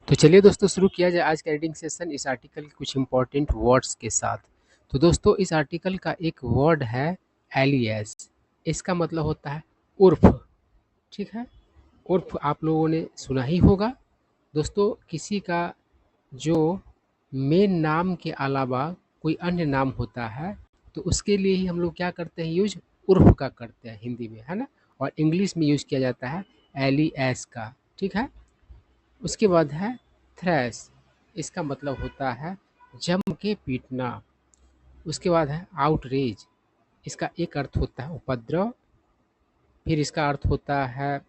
तो चलिए दोस्तों शुरू किया जाए आज का रीडिंग सेशन इस आर्टिकल के कुछ इंपॉर्टेंट वर्ड्स के साथ। तो दोस्तों इस आर्टिकल का एक वर्ड है एलियास। इसका मतलब होता है उर्फ। ठीक है, उर्फ आप लोगों ने सुना ही होगा। दोस्तों किसी का जो मेन नाम के अलावा कोई अन्य नाम होता है तो उसके लिए ही हम लोग क्या करते हैं, यूज उर्फ का करते हैं हिंदी में, है ना। और इंग्लिश में यूज किया जाता है एलियास का। ठीक है, उसके बाद है थ्रैश। इसका मतलब होता है जम के पीटना। उसके बाद है आउटरेज। इसका एक अर्थ होता है उपद्रव, फिर इसका अर्थ होता है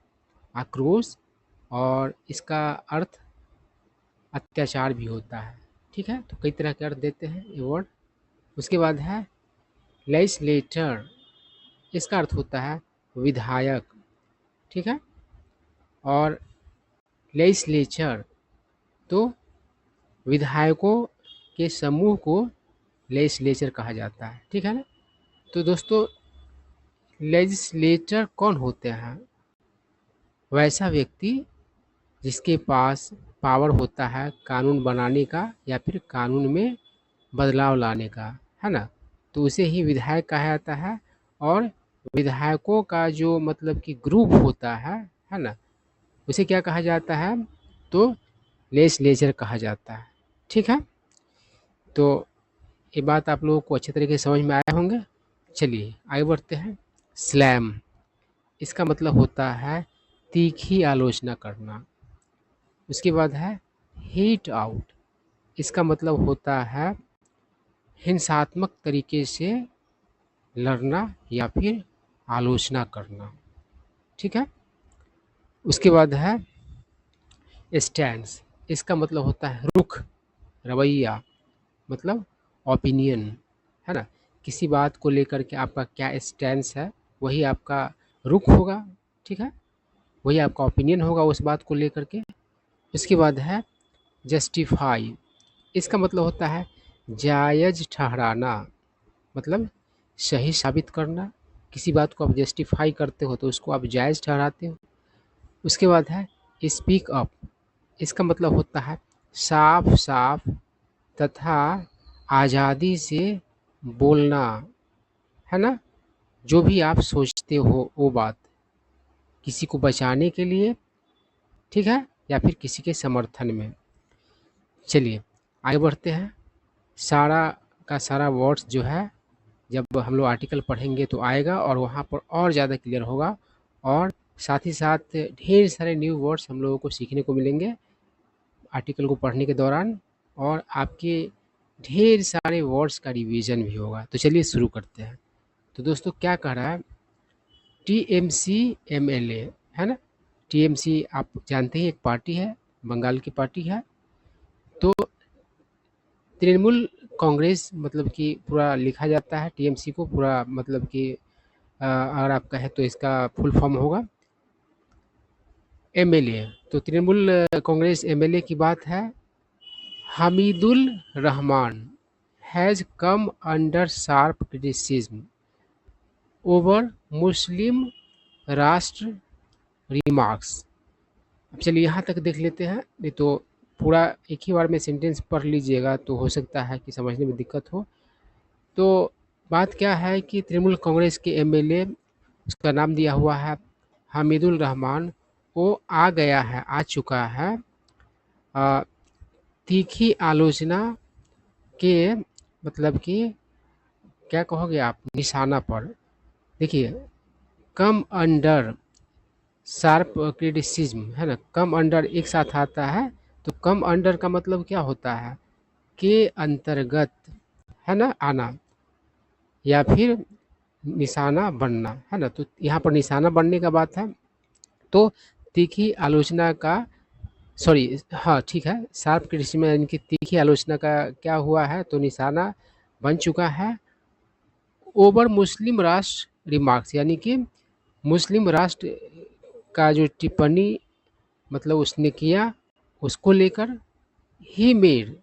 आक्रोश, और इसका अर्थ अत्याचार भी होता है। ठीक है, तो कई तरह के अर्थ देते हैं ये वर्ड। उसके बाद है लेजिस्लेटर। इसका अर्थ होता है विधायक। ठीक है, और लेजिस्लेचर तो विधायकों के समूह को लेजिस्लेचर कहा जाता है। ठीक है ना। तो दोस्तों लेजिस्लेटर कौन होते हैं? वैसा व्यक्ति जिसके पास पावर होता है कानून बनाने का या फिर कानून में बदलाव लाने का, है ना। तो उसे ही विधायक कहा जाता है। और विधायकों का जो मतलब कि ग्रुप होता है ना, उसे क्या कहा जाता है? तो लेजिस्लेचर कहा जाता है। ठीक है, तो ये बात आप लोगों को अच्छे तरीके से समझ में आए होंगे। चलिए आगे बढ़ते हैं। स्लैम। इसका मतलब होता है तीखी आलोचना करना। उसके बाद है हीट आउट। इसका मतलब होता है हिंसात्मक तरीके से लड़ना या फिर आलोचना करना। ठीक है, उसके बाद है स्टैंस। इसका मतलब होता है रुख, रवैया, मतलब ओपिनियन, है ना। किसी बात को लेकर के आपका क्या स्टैंस है, वही आपका रुख होगा। ठीक है, वही आपका ओपिनियन होगा उस बात को लेकर के। इसके बाद है जस्टिफाई। इसका मतलब होता है जायज़ ठहराना, मतलब सही साबित करना। किसी बात को आप जस्टिफाई करते हो तो उसको आप जायज़ ठहराते हो। उसके बाद है स्पीक अप। इसका मतलब होता है साफ साफ तथा आज़ादी से बोलना, है ना। जो भी आप सोचते हो वो बात, किसी को बचाने के लिए, ठीक है, या फिर किसी के समर्थन में। चलिए आगे बढ़ते हैं। सारा का सारा वर्ड्स जो है जब हम लोग आर्टिकल पढ़ेंगे तो आएगा और वहाँ पर और ज़्यादा क्लियर होगा। और साथ ही साथ ढेर सारे न्यू वर्ड्स हम लोगों को सीखने को मिलेंगे आर्टिकल को पढ़ने के दौरान, और आपके ढेर सारे वर्ड्स का रिवीजन भी होगा। तो चलिए शुरू करते हैं। तो दोस्तों क्या कह रहा है, टीएमसी एमएलए, है ना। टीएमसी आप जानते ही एक पार्टी है, बंगाल की पार्टी है। तो तृणमूल कांग्रेस मतलब कि पूरा लिखा जाता है टीएमसी को, पूरा मतलब कि अगर आप कहें तो इसका फुल फॉर्म होगा एमएलए। तो तृणमूल कांग्रेस एमएलए की बात है। Hamidul Rahman has come under sharp criticism over Muslim rashtra remarks. अब चलिए यहाँ तक देख लेते हैं, नहीं तो पूरा एक ही बार में सेंटेंस पढ़ लीजिएगा तो हो सकता है कि समझने में दिक्कत हो। तो बात क्या है कि तृणमूल कांग्रेस के एमएलए, उसका नाम दिया हुआ है हमीदुल रहमान, वो आ गया है, आ चुका है तीखी आलोचना के मतलब कि क्या कहोगे आप, निशाना पर। देखिए कम अंडर शार्प क्रिटिसिज्म, है ना, कम अंडर एक साथ आता है। तो कम अंडर का मतलब क्या होता है, के अंतर्गत, है ना, आना, या फिर निशाना बनना, है ना। तो यहाँ पर निशाना बनने का बात है। तो तीखी आलोचना का, सॉरी हाँ ठीक है, शार्प क्रिटिसिज्म यानी कि तीखी आलोचना का क्या हुआ है, तो निशाना बन चुका है। ओवर मुस्लिम राष्ट्र रिमार्क्स, यानी कि मुस्लिम राष्ट्र का जो टिप्पणी मतलब उसने किया, उसको लेकर ही मेड,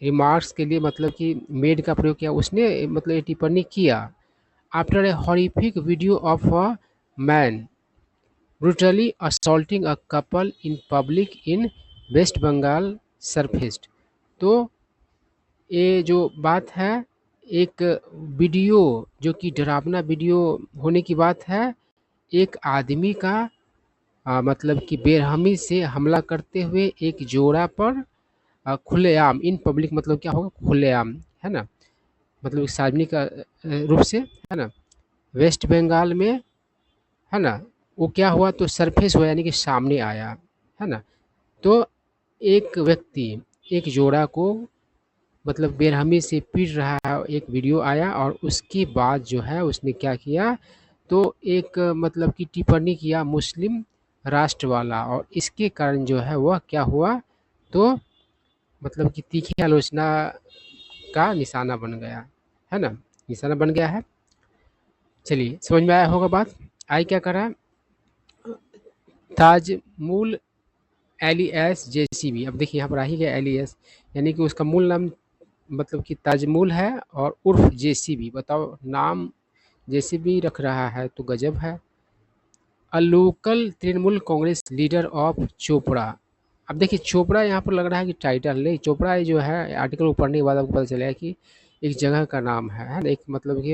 रिमार्क्स के लिए मतलब कि मेड का प्रयोग किया, उसने मतलब ये टिप्पणी किया। After a horrific video of a man brutally assaulting a couple in public in West Bengal surfaced. तो ये जो बात है, एक वीडियो जो कि डरावना वीडियो होने की बात है, एक आदमी का मतलब कि बेरहमी से हमला करते हुए एक जोड़ा पर खुलेआम इन पब्लिक, मतलब क्या होगा, खुलेआम, है ना, मतलब सार्वजनिक रूप से, है ना, वेस्ट बंगाल में, है ना, वो क्या हुआ, तो सरफेस हुआ यानी कि सामने आया, है ना। तो एक व्यक्ति एक जोड़ा को मतलब बेरहमी से पीट रहा है, एक वीडियो आया, और उसके बाद जो है उसने क्या किया, तो एक मतलब कि टिप्पणी किया मुस्लिम राष्ट्र वाला, और इसके कारण जो है वह क्या हुआ, तो मतलब कि तीखी आलोचना का निशाना बन गया, है ना, निशाना बन गया है। चलिए, समझ में आया होगा बात। आई क्या करा, ताजमूल एलियास जेसीबी। अब देखिए यहाँ पर आ ही गया एलियास, यानी कि उसका मूल नाम मतलब कि ताजमूल है, और उर्फ जेसीबी। बताओ, नाम जेसीबी रख रहा है तो गजब है। A local Trinamool Congress leader of Chopra. अब देखिए चोपड़ा यहाँ पर लग रहा है कि टाइटल नहीं, चोपड़ा ये जो है आर्टिकल को पढ़ने के बाद आपको पता चलेगा कि एक जगह का नाम है ना, एक मतलब कि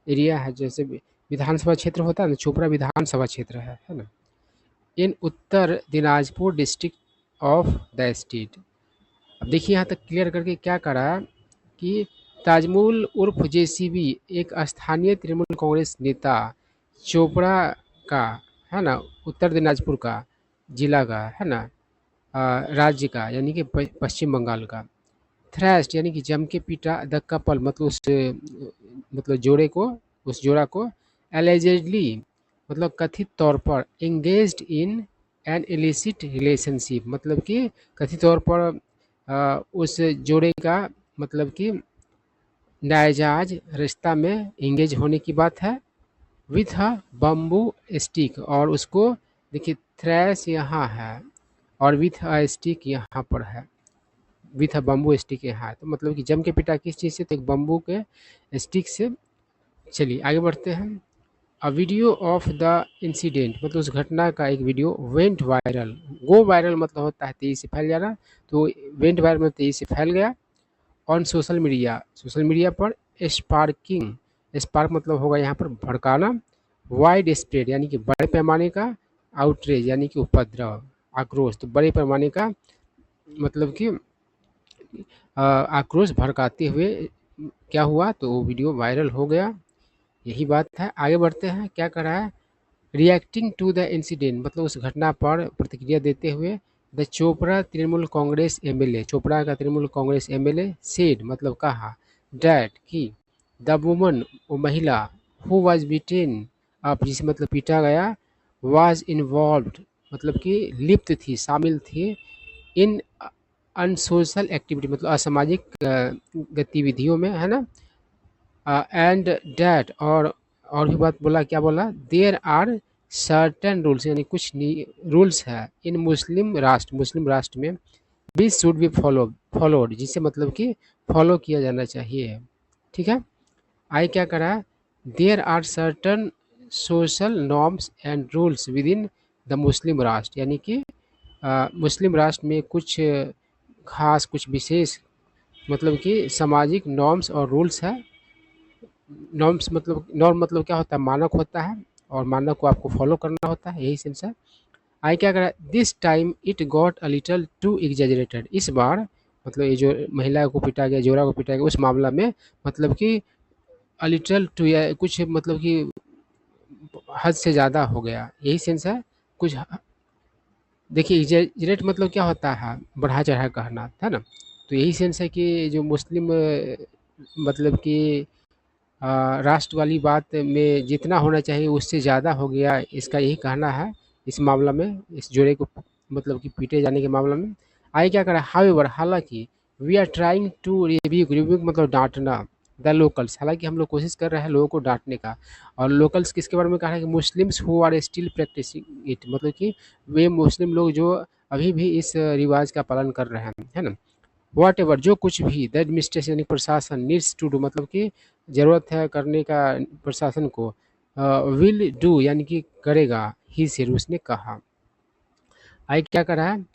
एरिया है, जैसे विधानसभा क्षेत्र होता है ना, चोपड़ा विधानसभा क्षेत्र है ना, in Uttar Dinajpur district of the state. अब देखिए यहाँ तक क्लियर करके क्या करा कि ताजमूल उर्फ जेसीबी एक स्थानीय तृणमूल कांग्रेस नेता चोपड़ा का, है ना, उत्तर दिनाजपुर का जिला का, है ना, राज्य का यानी कि पश्चिम बंगाल का, थ्रैश्ड यानी कि जम के पीटा, द कपल मतलब उस मतलब जोड़े को, उस जोड़ा को, एलिजेडली मतलब कथित तौर पर, engaged in an illicit relationship मतलब कि कथित तौर पर उस जोड़े का मतलब कि नाजायज रिश्ता में इंगेज होने की बात है, विथ अ बम्बू स्टिक, और उसको देखिए थ्रैश यहाँ है और विथ अ स्टिक यहाँ पर है, विथ अ बम्बू स्टिक यहाँ है, तो मतलब कि जम के पिटा किस चीज़ से, तो एक बम्बू के स्टिक से। चलिए आगे बढ़ते हैं। A video of the incident मतलब उस घटना का एक video went viral. Go viral मतलब होता है तेजी से फैल जाना, तो वेंट वायरल में तेजी से फैल गया on social media, social media पर, स्पार्किंग, स्पार्क मतलब होगा यहाँ पर भड़काना, वाइड स्प्रेड यानी कि बड़े पैमाने का, आउटरेज यानी कि उपद्रव, आक्रोश, तो बड़े पैमाने का मतलब कि आक्रोश भड़काते हुए क्या हुआ, तो वो वीडियो वायरल हो गया, यही बात है। आगे बढ़ते हैं, क्या कर रहा है, रिएक्टिंग टू द इंसिडेंट मतलब उस घटना पर प्रतिक्रिया देते हुए, द चोपड़ा तृणमूल कांग्रेस एमएलए, चोपड़ा का तृणमूल कांग्रेस एमएलए सेड मतलब कहा, डैट कि द वुमन वो महिला, हु वाज बीटेन अप जिसे मतलब पीटा गया, वाज इन्वॉल्व्ड मतलब कि लिप्त थी, शामिल थी, इन अनसोशल एक्टिविटी मतलब असामाजिक गतिविधियों में, है ना, एंड डैट और भी बात बोला, क्या बोला, देयर आर सर्टेन रूल्स यानी कुछ रूल्स है इन मुस्लिम राष्ट्र में, विच शुड बी फॉलोड जिसे मतलब कि फॉलो किया जाना चाहिए, ठीक है। आई क्या करा, there are certain social norms and rules within the Muslim राष्ट्र यानी कि मुस्लिम राष्ट्र में कुछ खास कुछ विशेष मतलब कि सामाजिक नॉर्म्स और रूल्स है। नॉर्म मतलब क्या होता है, मानक होता है, और मानक को आपको फॉलो करना होता है, यही सेंस है। आई क्या करा, this time it got a little too exaggerated, इस बार मतलब ये जो महिला को पिटा गया, जोरा को पिटा गया, उस मामला में मतलब कि अ लिटल टू या कुछ मतलब कि हद से ज़्यादा हो गया, यही सेंस है। कुछ देखिए एग्जेजरेट मतलब क्या होता है, बढ़ा चढ़ा कहना, है ना, तो यही सेंस है कि जो मुस्लिम मतलब कि राष्ट्र वाली बात में जितना होना चाहिए उससे ज़्यादा हो गया, इसका यही कहना है इस मामला में, इस जोड़े को मतलब कि पीटे जाने के मामला में। आगे क्या करा, हाउएवर हालांकि, we are trying to review मतलब डांटना, द लोकल्स हालांकि हम लोग कोशिश कर रहे हैं लोगों को डांटने का, और लोकल्स किसके बारे में कहा है कि Muslims who are still practising it मतलब कि वे मुस्लिम लोग जो अभी भी इस रिवाज का पालन कर रहे हैं, है ना, वॉट एवर जो कुछ भी, द एडमिनिस्ट्रेशन यानी प्रशासन, नीड्स टू डू मतलब कि ज़रूरत है करने का प्रशासन को, विल डू यानी कि करेगा, ही से उसने कहा। आई क्या करा है,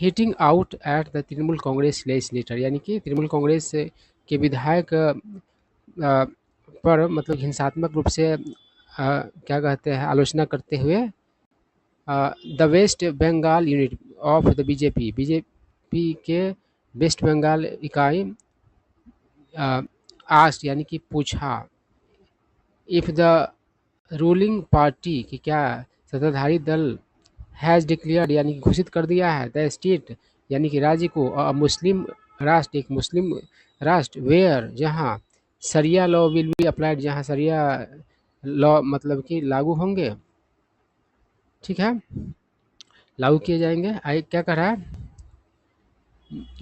hitting out at the Trinamool Congress legislator, यानी कि तृणमूल कांग्रेस के विधायक पर मतलब हिंसात्मक रूप से क्या कहते हैं आलोचना करते हुए the West Bengal unit of the BJP, BJP के वेस्ट बंगाल इकाई आस्ट यानी कि पूछा इफ़ द रूलिंग पार्टी की क्या सत्ताधारी दल हैज़ डिक्लेयर्ड यानी कि घोषित कर दिया है द स्टेट यानी कि राज्य को मुस्लिम राष्ट्र, एक मुस्लिम राष्ट्र वेयर जहाँ सरिया लॉ विल बी अप्लाइड, जहाँ सरिया लॉ मतलब कि लागू होंगे, ठीक है, लागू किए जाएंगे। आई क्या कर रहा है,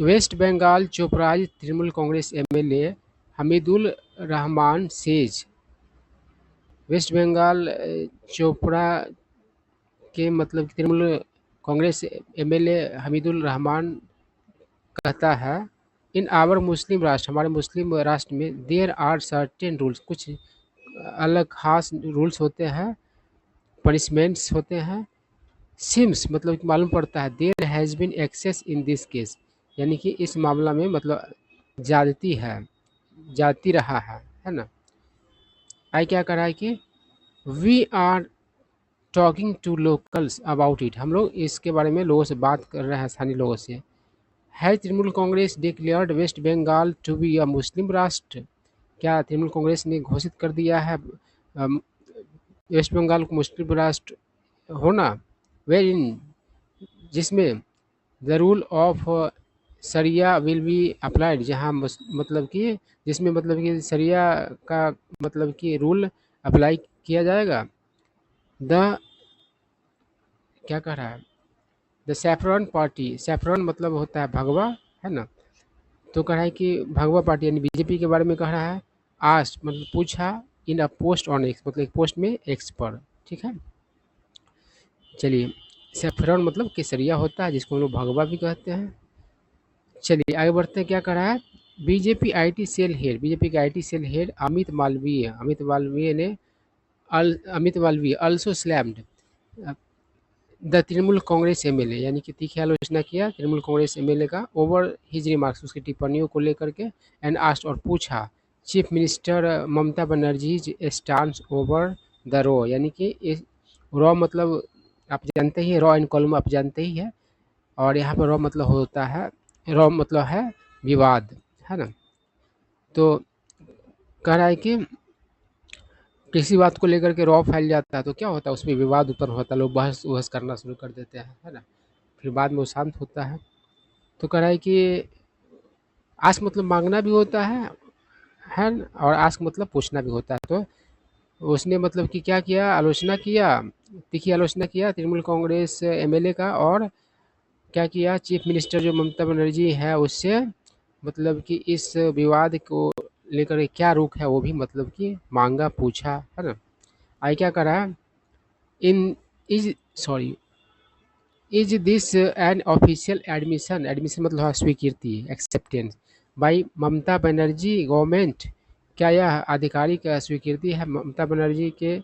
West Bengal Chopra's Trinamool Congress MLA Hamidul Rahman says, West Bengal Chopra के मतलब तृणमूल कांग्रेस एमएलए हमीदुल रहमान कहता है इन आवर मुस्लिम राष्ट्र, हमारे मुस्लिम राष्ट्र में देयर आर सर्टेन रूल्स, कुछ अलग खास रूल्स होते हैं, पनिशमेंट्स होते हैं, सिम्स मतलब कि मालूम पड़ता है there has been excess in this case, यानी कि इस मामला में मतलब ज्यादती है, जाती रहा है ना। आई क्या कर रहा है कि we are talking to locals about it, हम लोग इसके बारे में लोगों से बात कर रहे हैं, स्थानीय लोगों से। है Trinamool Congress declared West Bengal to be a Muslim rashtra, क्या तृणमूल कांग्रेस ने घोषित कर दिया है वेस्ट बंगाल को मुस्लिम राष्ट्र होना, वेर इन जिसमें द रूल ऑफ सरिया विल बी अप्लाइड, जहाँ मतलब कि जिसमें मतलब कि सरिया का मतलब कि रूल अप्लाई किया जाएगा। द क्या कह रहा है, द सैफरन पार्टी, सैफरन मतलब होता है भगवा, है ना, तो कह रहा है कि भगवा पार्टी यानी बीजेपी के बारे में कह रहा है, आस्ट मतलब पूछा इन अ पोस्ट ऑन एक्स मतलब एक पोस्ट में एक्स पर, ठीक है। चलिए सैफरन मतलब केसरिया होता है जिसको हम लोग भगवा भी कहते हैं। चलिए आगे बढ़ते हैं, क्या कर रहा है, BJP IT cell head, BJP के IT cell head Amit Malviya ने Amit Malviya also slammed the Trinamool Congress MLA, यानी कि तीखी आलोचना किया तृणमूल कांग्रेस एमएलए का ओवर हिज रिमार्क्स, उसकी टिप्पणियों को लेकर के, एंड आस्ट और पूछा chief minister Mamata Banerjee stance over the row, यानी कि रॉ मतलब आप जानते ही, रॉ एंड कॉलम आप जानते ही है, और यहाँ पर रॉ मतलब होता है, रॉ मतलब है विवाद, है ना। तो कह रहा है कि किसी बात को लेकर के रॉ फैल जाता है तो क्या होता है, उसमें विवाद उत्पन्न होता है, लोग बहस वहस करना शुरू कर देते हैं, है ना, फिर बाद में वो शांत होता है। तो कह रहा है कि आस्क मतलब मांगना भी होता है न, और आस्क मतलब पूछना भी होता है। तो उसने मतलब कि क्या किया, आलोचना किया, तीखी आलोचना किया तृणमूल कांग्रेस एमएलए का, और क्या किया चीफ मिनिस्टर जो ममता बनर्जी है उससे मतलब कि इस विवाद को लेकर के क्या रुख है वो भी मतलब कि मांगा, पूछा, है ना। आई क्या करा, in is sorry is this an official admission, admission मतलब है स्वीकृति, acceptance by Mamata Banerjee government, क्या यह आधिकारिक स्वीकृति है ममता बनर्जी के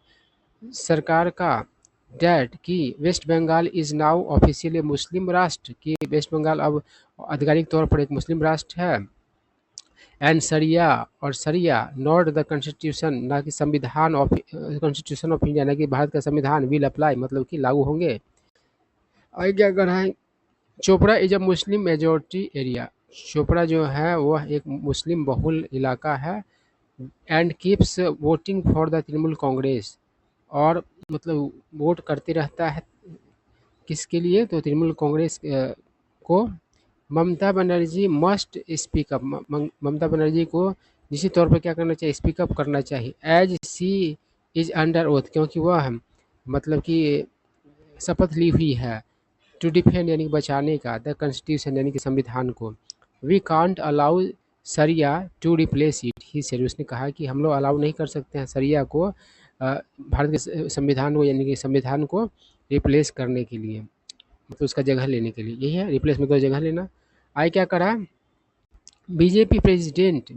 सरकार का, डैट कि west Bengal is now officially Muslim राष्ट्र, कि वेस्ट बंगाल अब आधिकारिक तौर पर एक मुस्लिम राष्ट्र है, एंड सरिया और सरिया नॉट द कॉन्स्टिट्यूशन, ना कि संविधान ऑफ कॉन्स्टिट्यूशन ऑफ इंडिया, ना कि भारत का संविधान, विल अप्लाई मतलब कि लागू होंगे। आगे क्या कर रहा है, Chopra is a Muslim majority area, Chopra जो है वह एक मुस्लिम बहुल इलाका है, and keeps voting for the Trinamool Congress, और मतलब वोट करते रहता है किसके लिए, तो तृणमूल कांग्रेस को। Mamata Banerjee must speak up, Mamata Banerjee को निश्चित तौर पर क्या करना चाहिए, स्पीक अप करना चाहिए, as she is under oath, क्योंकि वह मतलब कि शपथ ली हुई है, टू डिफेंड यानी कि बचाने का, द कॉन्स्टिट्यूशन यानी कि संविधान को, we can't allow Sharia to replace it, he said, उसने कहा कि हम लोग अलाउ नहीं कर सकते हैं सरिया को भारत के संविधान को यानी कि संविधान को रिप्लेस करने के लिए, मतलब उसका जगह लेने के लिए, यही है रिप्लेस मतलब जगह लेना। आई क्या करा, बीजेपी प्रेसिडेंट,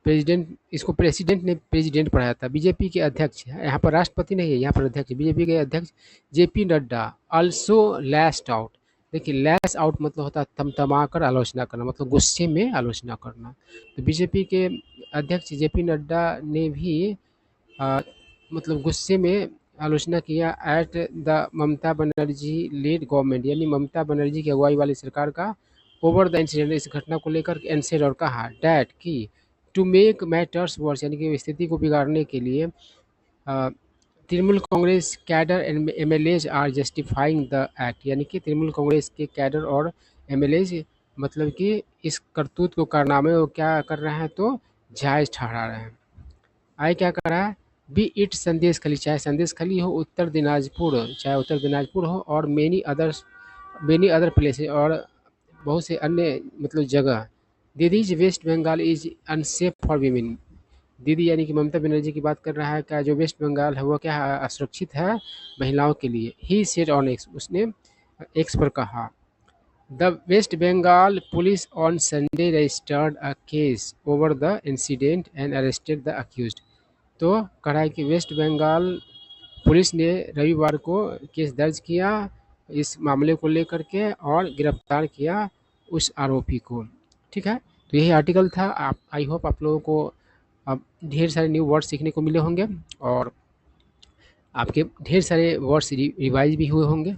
प्रेसिडेंट इसको प्रेसिडेंट ने प्रेसिडेंट पढ़ाया था, बीजेपी के अध्यक्ष है, यहाँ पर राष्ट्रपति नहीं है, यहाँ पर अध्यक्ष, बीजेपी के अध्यक्ष JP Nadda also lest out, देखिए लैश आउट मतलब होता है थमथमा कर आलोचना करना, मतलब गुस्से में आलोचना करना। तो बीजेपी के अध्यक्ष जेपी नड्डा ने भी अ, मतलब गुस्से में आलोचना किया at the Mamata Banerjee led government, यानी ममता बनर्जी की अगुवाई वाली सरकार का ओवर द इंसिडेंट, इस घटना को लेकर एंसेड और कहा डैट की टू मेक मैटर्स वर्स, यानी कि स्थिति को बिगाड़ने के लिए Trinamool Congress cadre and MLAs are justifying the act, यानी कि तृणमूल कांग्रेस के कैडर और एमएलएज मतलब कि इस करतूत को कारनामे को क्या कर रहे हैं तो जायज़ ठहरा रहे हैं। आगे क्या कर रहा है, बी इट संदेश खली, चाहे संदेश खली हो, उत्तर दिनाजपुर, चाहे उत्तर दिनाजपुर हो, और मेनी अदर प्लेस, और बहुत से अन्य मतलब जगह। Didi's West Bengal is unsafe for women, Didi यानी कि ममता बनर्जी की बात कर रहा है, क्या जो वेस्ट बंगाल है वो क्या है, असुरक्षित है महिलाओं के लिए। ही सेड ऑन एक्स, उसने एक्स पर कहा। The West Bengal police on Sunday registered a case over the incident and arrested the accused. तो कह रहा है कि वेस्ट बंगाल पुलिस ने रविवार को केस दर्ज किया इस मामले को लेकर के और गिरफ्तार किया उस आरोपी को। ठीक है, तो यही आर्टिकल था। आप आई होप आप लोगों को अब ढेर सारे न्यू वर्ड सीखने को मिले होंगे और आपके ढेर सारे वर्ड्स रिवाइज भी हुए होंगे।